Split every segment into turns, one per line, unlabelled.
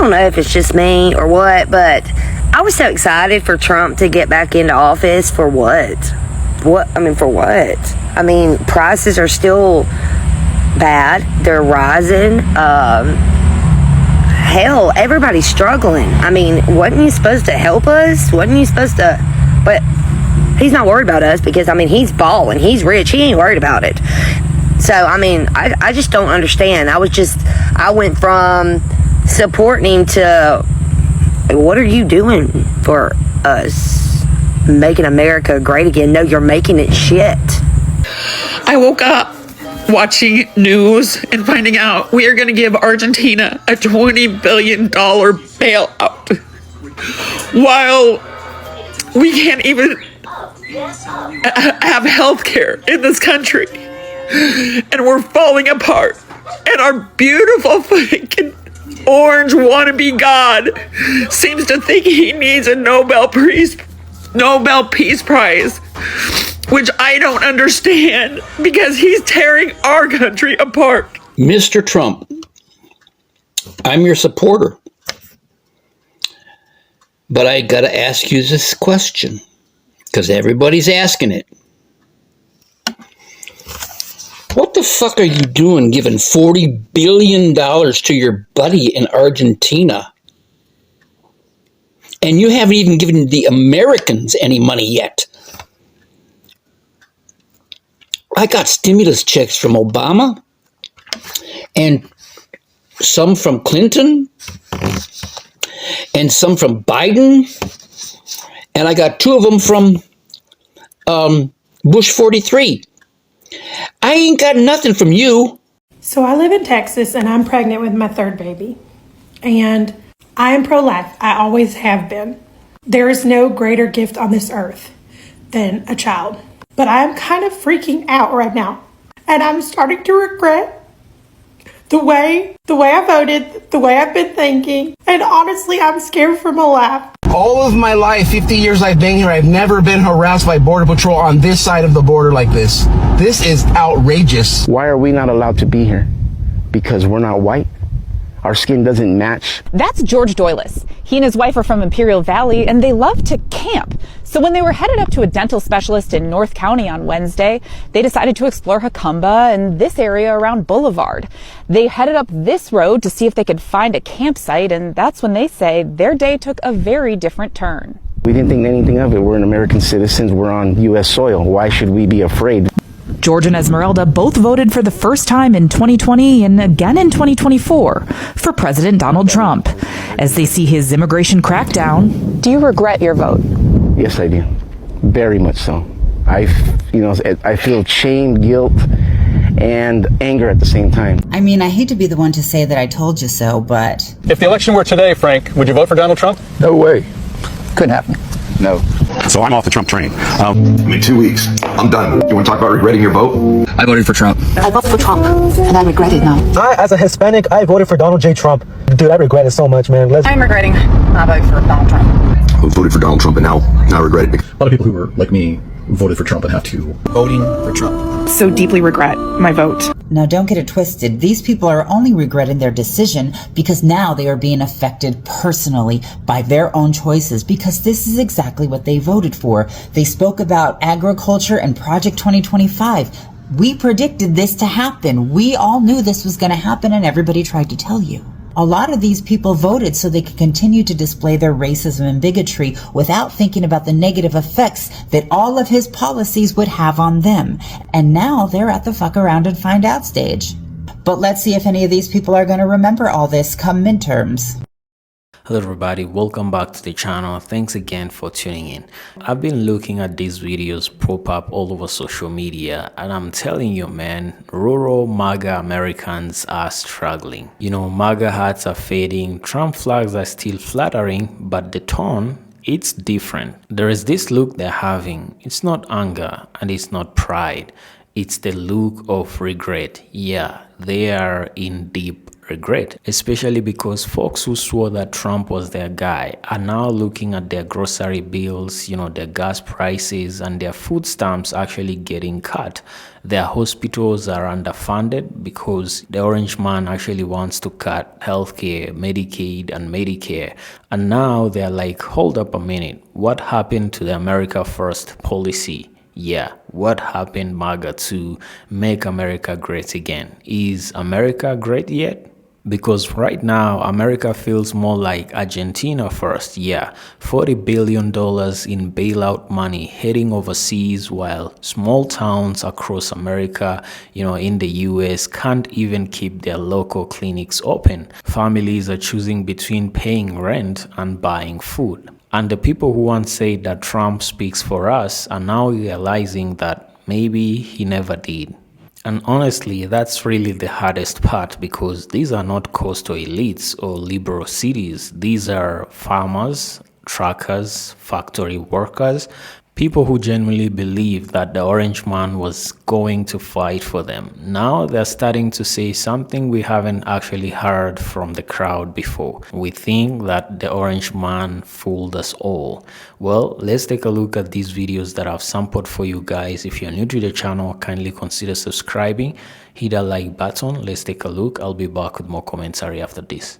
don't know if it's just me or what, but I was so excited for Trump to get back into office. For what? For what? I mean, prices are still bad. They're rising. Hell, everybody's struggling. I mean, wasn't you supposed to help us? Wasn't you supposed to? But he's not worried about us because, I mean, he's balling. He's rich. He ain't worried about it. So, I mean, I just don't understand. I went from supporting him to, what are you doing for us? Making America great again? No, you're making it shit.
I woke up watching news and finding out we are going to give Argentina a $20 billion bailout while we can't even have health care in this country, and we're falling apart, and our beautiful fucking orange wannabe god seems to think he needs a Nobel Peace Prize, which I don't understand, because he's tearing our country apart.
Mr. Trump, I'm your supporter, but I gotta ask you this question, because everybody's asking it. What the fuck are you doing giving $40 billion to your buddy in Argentina? And you haven't even given the Americans any money yet. I got stimulus checks from Obama and some from Clinton and some from Biden, and I got 2 of them from Bush 43. I ain't got nothing from you.
So I live in Texas and I'm pregnant with my 3rd baby. And I am pro-life. I always have been. There is no greater gift on this earth than a child. But I'm kind of freaking out right now. And I'm starting to regret the way I voted, the way I've been thinking. And honestly, I'm scared for my life.
All of my life, 50 years I've been here, I've never been harassed by Border Patrol on this side of the border like this. This is outrageous.
Why are we not allowed to be here? Because we're not white? Our skin doesn't match?
That's George Doylis. He and his wife are from Imperial Valley, and they love to camp. So when they were headed up to a dental specialist in North County on Wednesday, they decided to explore Jacumba and this area around Boulevard. They headed up this road to see if they could find a campsite, and that's when they say their day took a very different turn.
We didn't think anything of it. We're American citizens. We're on U.S. soil. Why should we be afraid?
George and Esmeralda both voted for the first time in 2020 and again in 2024 for President Donald Trump. As they see his immigration crackdown,
Do you regret your vote?
Yes, I do. Very much so. I feel shame, guilt, and anger at the same time.
I mean, I hate to be the one to say that I told you so, but...
If the election were today, Frank, would you vote for Donald Trump?
No way.
Couldn't happen.
No.
So I'm off the Trump train. In 2 weeks, I'm done. You want to talk about regretting your vote?
I voted for Trump.
I voted for Trump, and I regret it now.
As a Hispanic, I voted for Donald J. Trump. Dude, I regret it so much, man.
I'm regretting my vote for Donald Trump.
I voted for Donald Trump and now I regret it.
A lot of people who were like me voted for Trump and have to.
Voting for Trump.
so deeply regret my vote.
Now, don't get it twisted. These people are only regretting their decision because now they are being affected personally by their own choices, because this is exactly what they voted for. They spoke about agriculture and Project 2025. We predicted this to happen. We all knew this was going to happen, and everybody tried to tell you. A lot of these people voted so they could continue to display their racism and bigotry without thinking about the negative effects that all of his policies would have on them. And now they're at the fuck around and find out stage. But let's see if any of these people are going to remember all this come midterms.
Hello everybody, welcome back to the channel. Thanks again for tuning in. I've been looking at these videos pop up all over social media, and I'm telling you, man, rural MAGA Americans are struggling. You know, MAGA hats are fading, Trump flags are still flattering, but the tone, it's different. There is this look they're having. It's not anger and it's not pride. It's the look of regret. Yeah, they are in deep regret, especially because folks who swore that Trump was their guy are now looking at their grocery bills, their gas prices, and their food stamps actually getting cut. Their hospitals are underfunded because the orange man actually wants to cut healthcare, Medicaid, and Medicare. And now they're like, hold up a minute, what happened to the America First policy? Yeah, what happened, MAGA, to make America great again? Is America great yet? Because right now, America feels more like Argentina first. Yeah, $40 billion in bailout money heading overseas, while small towns across America, in the US, can't even keep their local clinics open. Families are choosing between paying rent and buying food. And the people who once said that Trump speaks for us are now realizing that maybe he never did. And honestly, that's really the hardest part, because these are not coastal elites or liberal cities. These are farmers, truckers, factory workers, people who genuinely believe that the orange man was going to fight for them. Now they're starting to say something we haven't actually heard from the crowd before. We think that the orange man fooled us all. Well, let's take a look at these videos that I've sampled for you guys. If you're new to the channel, kindly consider subscribing. Hit that like button. Let's take a look. I'll be back with more commentary after this.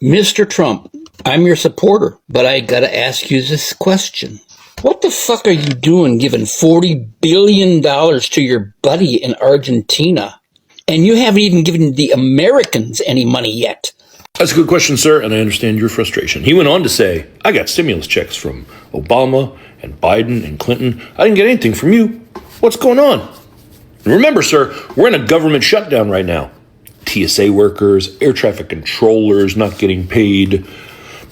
Mr. Trump, I'm your supporter, but I gotta ask you this question. What the fuck are you doing giving $40 billion to your buddy in Argentina? And you haven't even given the Americans any money yet.
That's a good question, sir, and I understand your frustration. He went on to say, I got stimulus checks from Obama and Biden and Clinton. I didn't get anything from you. What's going on? And remember, sir, we're in a government shutdown right now. TSA workers, air traffic controllers not getting paid,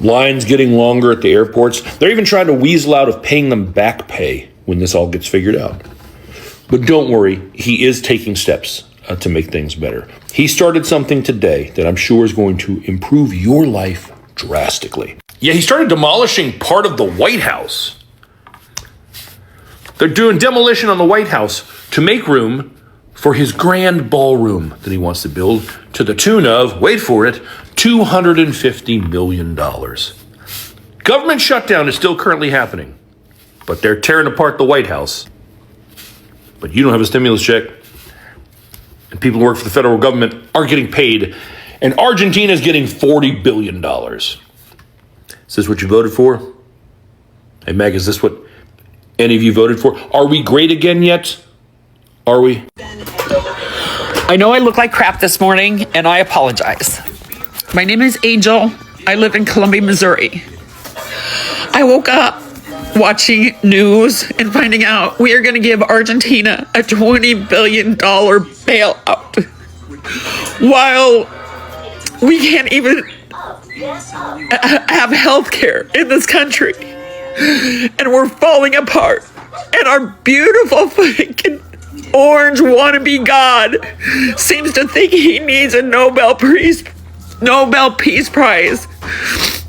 lines getting longer at the airports. They're even trying to weasel out of paying them back pay when this all gets figured out. But don't worry, he is taking steps to make things better. He started something today that I'm sure is going to improve your life drastically. Yeah, he started demolishing part of the White House. They're doing demolition on the White House to make room for his grand ballroom that he wants to build to the tune of, wait for it, $250 million. Government shutdown is still currently happening, but they're tearing apart the White House. But you don't have a stimulus check, and people who work for the federal government aren't getting paid, and Argentina is getting $40 billion. Is this what you voted for? Hey, Meg, is this what any of you voted for? Are we great again yet? Are we?
I know I look like crap this morning, and I apologize. My name is Angel. I live in Columbia, Missouri. I woke up watching news and finding out we are going to give Argentina a $20 billion bailout, while we can't even have health care in this country, and we're falling apart, and our beautiful freaking orange wannabe god seems to think he needs a Nobel Peace Prize,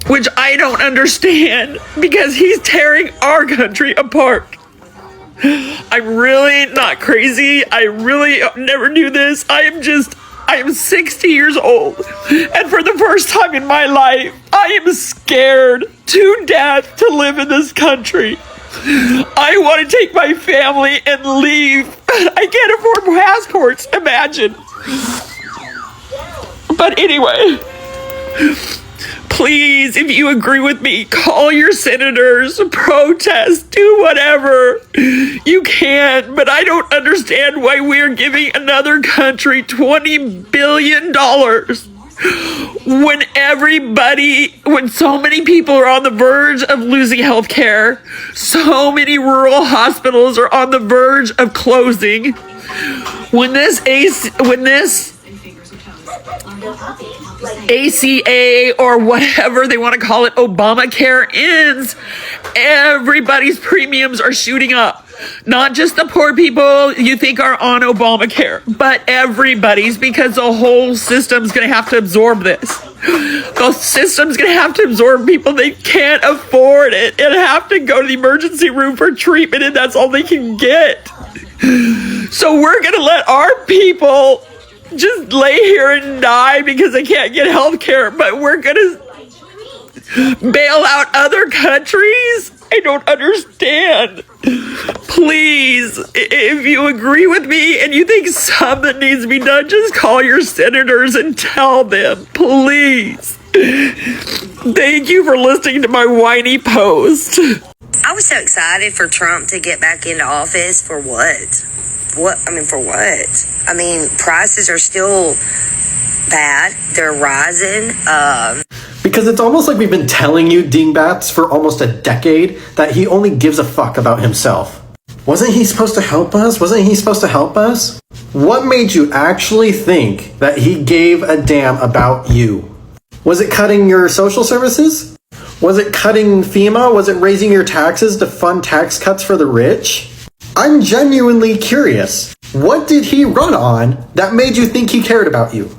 which I don't understand, because he's tearing our country apart. I'm really not crazy. I really never knew this. I am 60 years old, and for the first time in my life, I am scared to death to live in this country. I want to take my family and leave. I can't afford passports, imagine. But anyway, please, if you agree with me, call your senators, protest, do whatever you can. But I don't understand why we are giving another country $20 billion when so many people are on the verge of losing health care, so many rural hospitals are on the verge of closing. When this ACA or whatever they want to call it, Obamacare, ends, everybody's premiums are shooting up. Not just the poor people you think are on Obamacare, but everybody's, because the whole system's going to have to absorb this. The system's going to have to absorb people they can't afford it and have to go to the emergency room for treatment, and that's all they can get. So we're going to let our people just lay here and die because I can't get health care, but we're gonna bail out other countries? I don't understand. Please, if you agree with me and you think something needs to be done, just call your senators and tell them, please. Thank you for listening to my whiny post.
I was so excited for Trump to get back into office. For what? For what? I mean, prices are still bad. They're rising.
Because it's almost like we've been telling you, dingbats, for almost a decade that he only gives a fuck about himself. Wasn't he supposed to help us? What made you actually think that he gave a damn about you? Was it cutting your social services? Was it cutting FEMA? Was it raising your taxes to fund tax cuts for the rich? I'm genuinely curious. What did he run on that made you think he cared about you?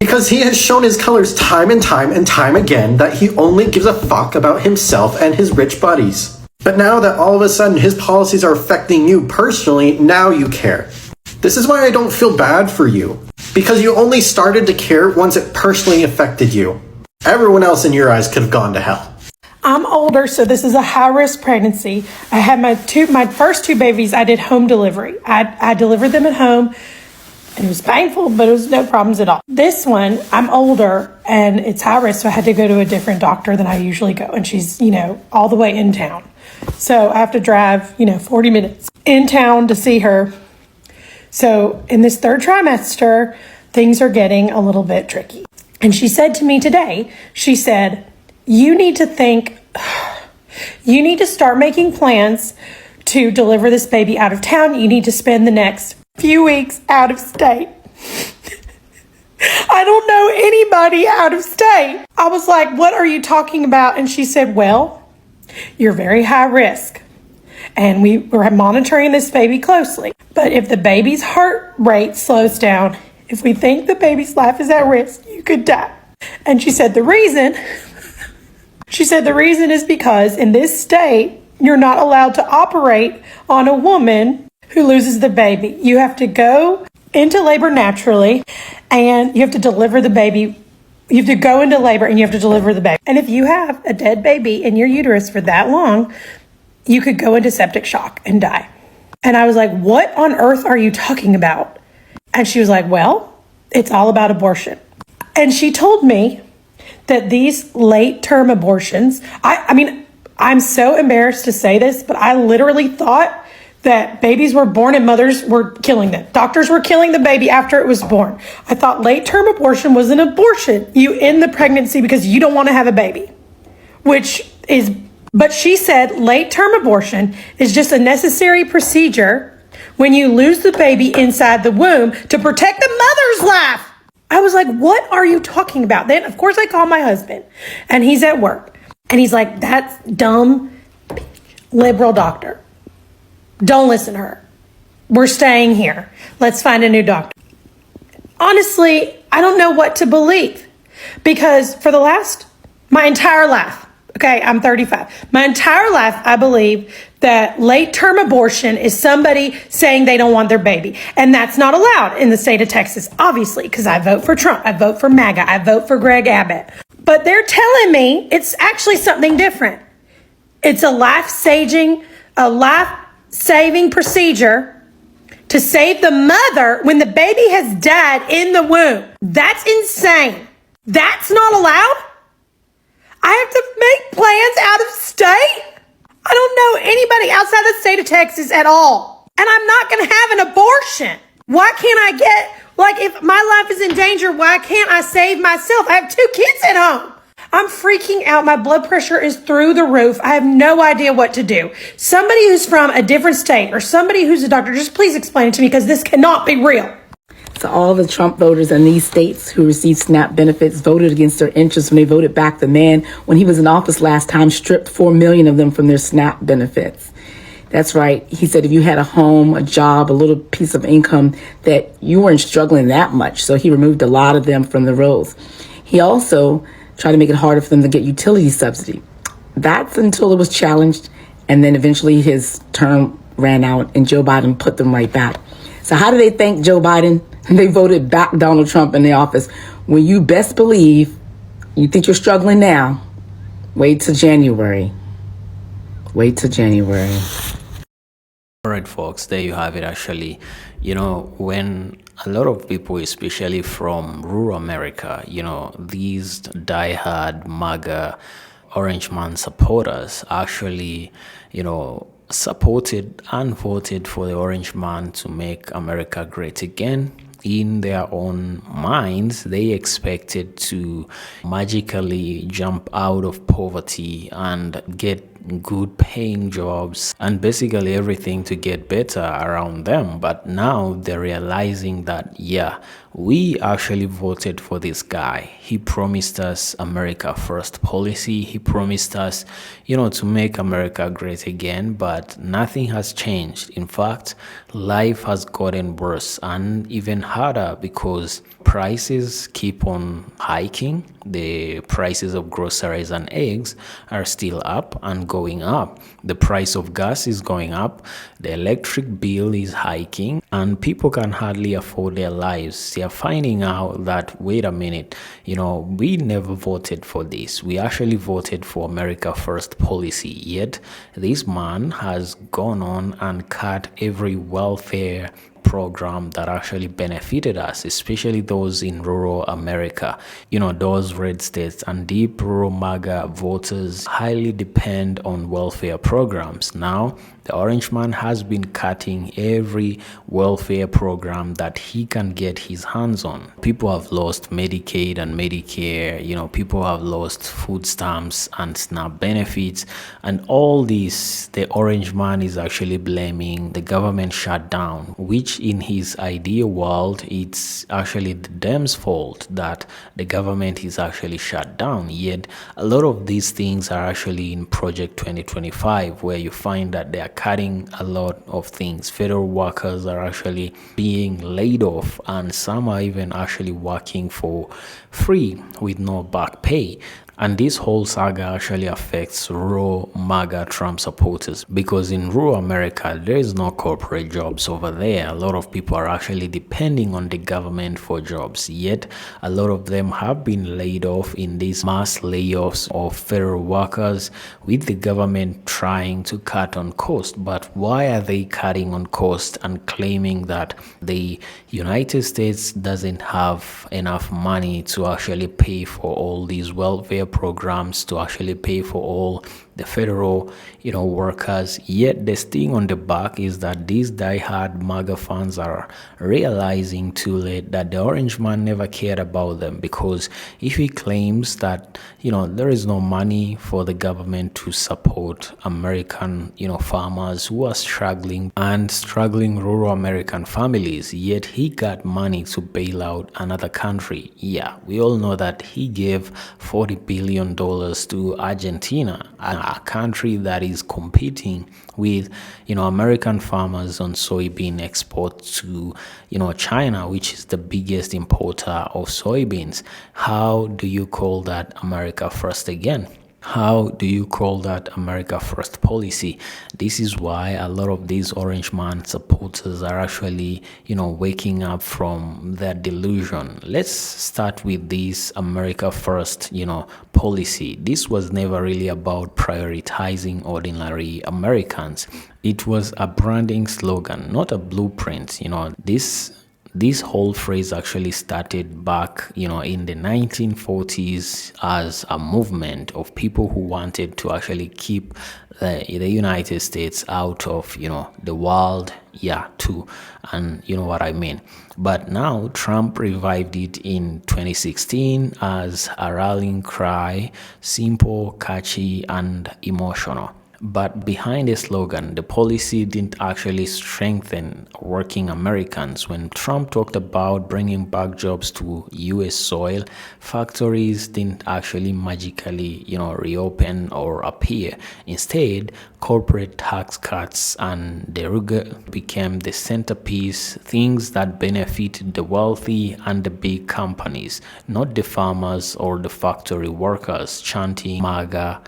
Because he has shown his colors time and time again that he only gives a fuck about himself and his rich buddies. But now that all of a sudden his policies are affecting you personally, now you care. This is why I don't feel bad for you. Because you only started to care once it personally affected you. Everyone else in your eyes could have gone to hell.
I'm older, so this is a high-risk pregnancy. I had my first two babies, I did home delivery. I delivered them at home, and it was painful, but it was no problems at all. This one, I'm older, and it's high risk, so I had to go to a different doctor than I usually go, and she's, all the way in town. So I have to drive, 40 minutes in town to see her. So in this third trimester, things are getting a little bit tricky. And she said to me today, she said, you need to start making plans to deliver this baby out of town. You need to spend the next few weeks out of state. I don't know anybody out of state. I was like, what are you talking about? And she said, well, you're very high risk. And we're monitoring this baby closely. But if the baby's heart rate slows down, if we think the baby's life is at risk, you could die. And she said the reason is because in this state, you're not allowed to operate on a woman who loses the baby. You have to go into labor naturally, and you have to deliver the baby. You have to go into labor and you have to deliver the baby. And if you have a dead baby in your uterus for that long, you could go into septic shock and die. And I was like, what on earth are you talking about? And she was like, well, it's all about abortion. And she told me that these late-term abortions, I mean, I'm so embarrassed to say this, but I literally thought that babies were born and mothers were killing them. Doctors were killing the baby after it was born. I thought late-term abortion was an abortion. You end the pregnancy because you don't want to have a baby, but she said late-term abortion is just a necessary procedure when you lose the baby inside the womb to protect the mother's life. I was like, what are you talking about? Then, of course, I called my husband, and he's at work. And he's like, that's dumb, liberal doctor. Don't listen to her. We're staying here. Let's find a new doctor. Honestly, I don't know what to believe. Because for my entire life, okay, I'm 35. My entire life, I believe that late-term abortion is somebody saying they don't want their baby. And that's not allowed in the state of Texas, obviously, because I vote for Trump. I vote for MAGA. I vote for Greg Abbott. But they're telling me it's actually something different. It's a life-saving procedure to save the mother when the baby has died in the womb. That's insane. That's not allowed? I have to make plans out of state? I don't know anybody outside the state of Texas at all. And I'm not going to have an abortion. Why can't I if my life is in danger, why can't I save myself? I have 2 kids at home. I'm freaking out. My blood pressure is through the roof. I have no idea what to do. Somebody who's from a different state or somebody who's a doctor, just please explain it to me because this cannot be real.
So all the Trump voters in these states who received SNAP benefits voted against their interests when they voted back the man when he was in office last time, stripped 4 million of them from their SNAP benefits. That's right. He said if you had a home, a job, a little piece of income, that you weren't struggling that much. So he removed a lot of them from the rolls. He also tried to make it harder for them to get utility subsidy. That's until it was challenged, and then eventually his term ran out and Joe Biden put them right back. So how do they thank Joe Biden? They voted back Donald Trump in the office. When you best believe you think you're struggling now, wait till January. Wait till January.
All right, folks, there you have it. Actually, when a lot of people, especially from rural America, these diehard MAGA Orange Man supporters actually, supported and voted for the Orange Man to make America great again. In their own minds, they expected to magically jump out of poverty and get good paying jobs and basically everything to get better around them. But now they're realizing that, yeah, we actually voted for this guy. He promised us America First policy. He promised us, to make America great again, but nothing has changed. In fact, life has gotten worse and even harder because prices keep on hiking. The prices of groceries and eggs are still up and going up. The price of gas is going up. The electric bill is hiking and people can hardly afford their lives. They're finding out that, wait a minute, we never voted for this. We actually voted for America First policy. Yet this man has gone on and cut every welfare program that actually benefited us, especially those in rural America. Those red states and deep rural MAGA voters highly depend on welfare programs. Now, the Orange Man has been cutting every welfare program that he can get his hands on. People have lost Medicaid and Medicare, people have lost food stamps and SNAP benefits, and all this, the Orange Man is actually blaming the government shutdown, which in his ideal world, it's actually the Dems' fault that the government is actually shut down. Yet, a lot of these things are actually in Project 2025, where you find that they are cutting a lot of things. Federal workers are actually being laid off, and some are even actually working for free with no back pay. And this whole saga actually affects rural MAGA Trump supporters because in rural America, there is no corporate jobs over there. A lot of people are actually depending on the government for jobs. Yet, a lot of them have been laid off in these mass layoffs of federal workers with the government trying to cut on cost. But why are they cutting on cost and claiming that the United States doesn't have enough money to actually pay for all these welfare programs, to actually pay for all the federal, workers? Yet the sting on the back is that these diehard MAGA fans are realizing too late that the Orange Man never cared about them, because if he claims that, there is no money for the government to support American, farmers who are struggling rural American families, yet he got money to bail out another country. Yeah, we all know that he gave $40 billion to Argentina, a country that is competing with American farmers on soybean export to China, which is the biggest importer of soybeans. How do you call that America First again? How do you call that America First policy? This is why a lot of these Orange Man supporters are actually, waking up from their delusion. Let's start with this America First, policy. This was never really about prioritizing ordinary Americans. It was a branding slogan, not a blueprint. This whole phrase actually started back, in the 1940s as a movement of people who wanted to actually keep the United States out of, the world, too. And you know what I mean. But now Trump revived it in 2016 as a rallying cry, simple, catchy, and emotional. But behind the slogan, the policy didn't actually strengthen working Americans. When Trump talked about bringing back jobs to U.S. soil, factories didn't actually magically, reopen or appear. Instead, corporate tax cuts and deregulation became the centerpiece, things that benefited the wealthy and the big companies, not the farmers or the factory workers chanting MAGA,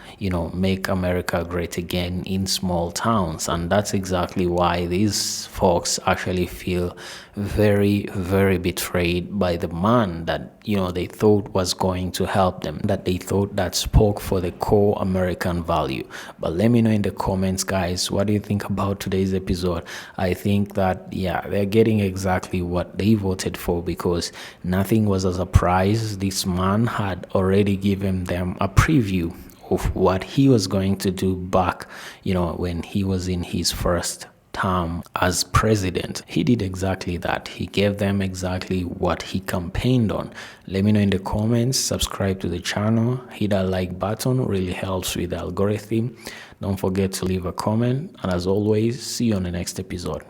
make America great again in small towns. And that's exactly why these folks actually feel very, very betrayed by the man that, you know, they thought was going to help them, that they thought that spoke for the core American value. But let me know in the comments, guys, what do you think about today's episode? I think that, yeah, they're getting exactly what they voted for, because nothing was a surprise. This man had already given them a preview of what he was going to do back, you know, when he was in his first term as president. He did exactly that. He gave them exactly what he campaigned on. Let me know in the comments. Subscribe to the channel, hit that like button, really helps with the algorithm. Don't forget to leave a comment, and as always, see you on the next episode.